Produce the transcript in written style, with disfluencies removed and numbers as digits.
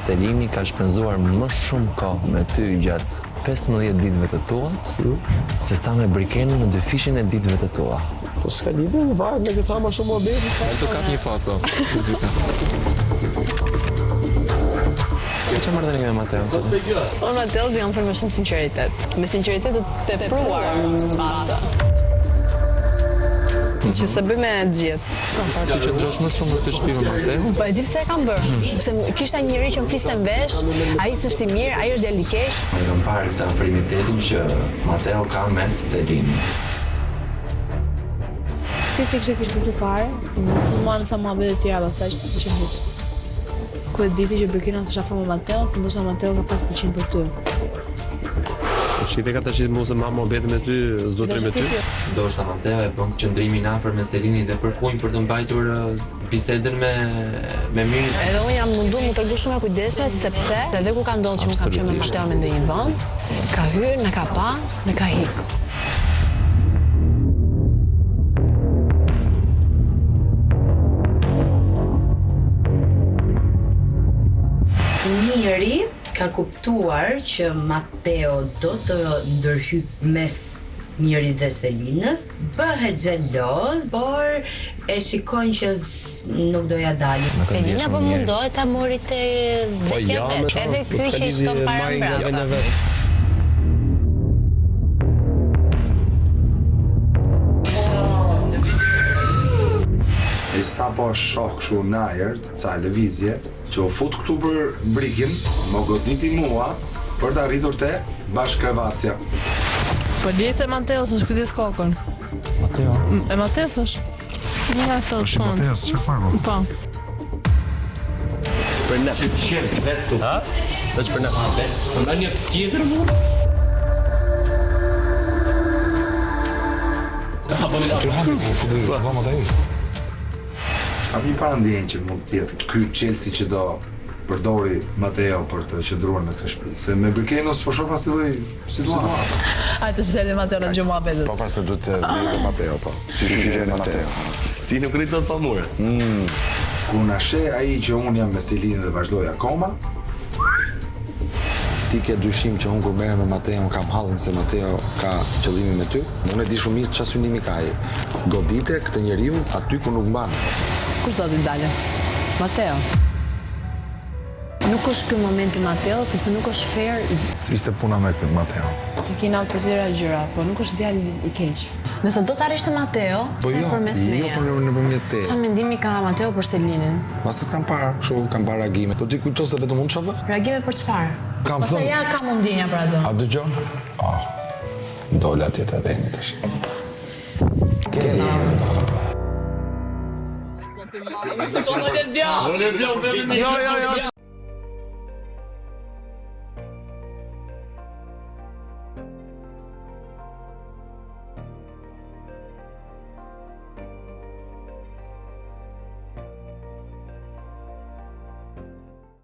Selini ka shpenzuar më shumë kohë me ty gjatë 15 ditëve të tuat, se sa me Brikenën në 2 fishin e ditëve të tua. Po s'ka lidhje, varet me këtë ma shumë obeti. Të kap një foto. Që marrëdhënie me Mateo? Unë Mateo jam për më shumë sinqeritet. Me sinqeritet të tepruar në base. Që se bëj me gjithë. Kam parë që qëndrosh më shumë në të shtëpi me Mateo. Po e di pse e kam bërë. Pse kishte një njeri që më fliste në vesh, ai s'është i mirë, ai është djalë i keq. E kam parë këtë afrimitetin që Mateo ka me Selini. Ti se kishe kuptuar fare, në filmuan sa muhabete të tjera pastaj që s'pëlqen hiç. Ku e diti që Burkina s'është afër me Mateo, se ndoshta Mateo ka pas pëlqim për ty. Shqipe ka të që mos e ma obeti me ty, s'do të me ty. Ndoshta Mateo e bën qëndrimin afër me Selini dhe përkujnë për të mbajtur bisedën me mirë. Edhe unë jam mundu më t'regu shumë e kujdesme, sepse edhe kur ka ndodhur që unë kam qenë me Mateo me ndonjë vend, ka hyrë, në ka pa, në ka hik. Njëri ka kuptuar që Mateo do të ndërhyp mes Mirit dhe Selinës, bëhet xheloz, por e shikojnë që nuk doja dalë. Selina po mundohet ta mori te vetja vet, edhe ky që i shkon para mbrapa. E sa po shoh kështu në ajër, ca lëvizje, që u fut këtu për brikin, më goditi mua për të arritur te bashkëkrevacja. Po di se Mateo s'është kujdes kokën. Mateo? E Mateo s'është. Një nga ato Është Mateo, çfarë pago? Po. Për në shqip vetë. Ha? Sa që për në vetë? S'ka nga një tjetër mu? Kam një parandjen që mund tjetë ky Chelsea që do përdori Mateo për të qëndruar në këtë shtëpi. Se me Brikenos po shoh pasi lloj situatë. Hajde të zële Mateo në gjë muhabetet. Po pastaj duhet të bëjë Mateo po. Shishire Mateo. Ti nuk rrit dot pa mua. Kur na sheh ai që un jam me Selinën dhe vazhdoj akoma, ti ke dyshim që unë kur merrem me Mateo kam hallën se Mateo ka qëllimin me ty? Unë e di shumë mirë çfarë synimi ka ai. Godite këtë njeriu aty ku nuk mban. Kush do t'i dalë? Mateo. Nuk është ky momenti Mateo, sepse nuk është fair. Si ishte puna me këtë Mateo? E kena të tjera gjëra, po nuk është djalë i keq. Nëse do të arishte Mateo, Po se përmes meje. jo, po në përmjet te. Çfarë mendimi ka Mateo për Selinën? Masat kam parë, kështu kam parë reagime. Do t'i kujto se vetëm unë shoh? Reagime për çfarë? Kam Ose thënë. ja ka mundinja për atë. A dëgjon? Dola atje te veni tash. Jo,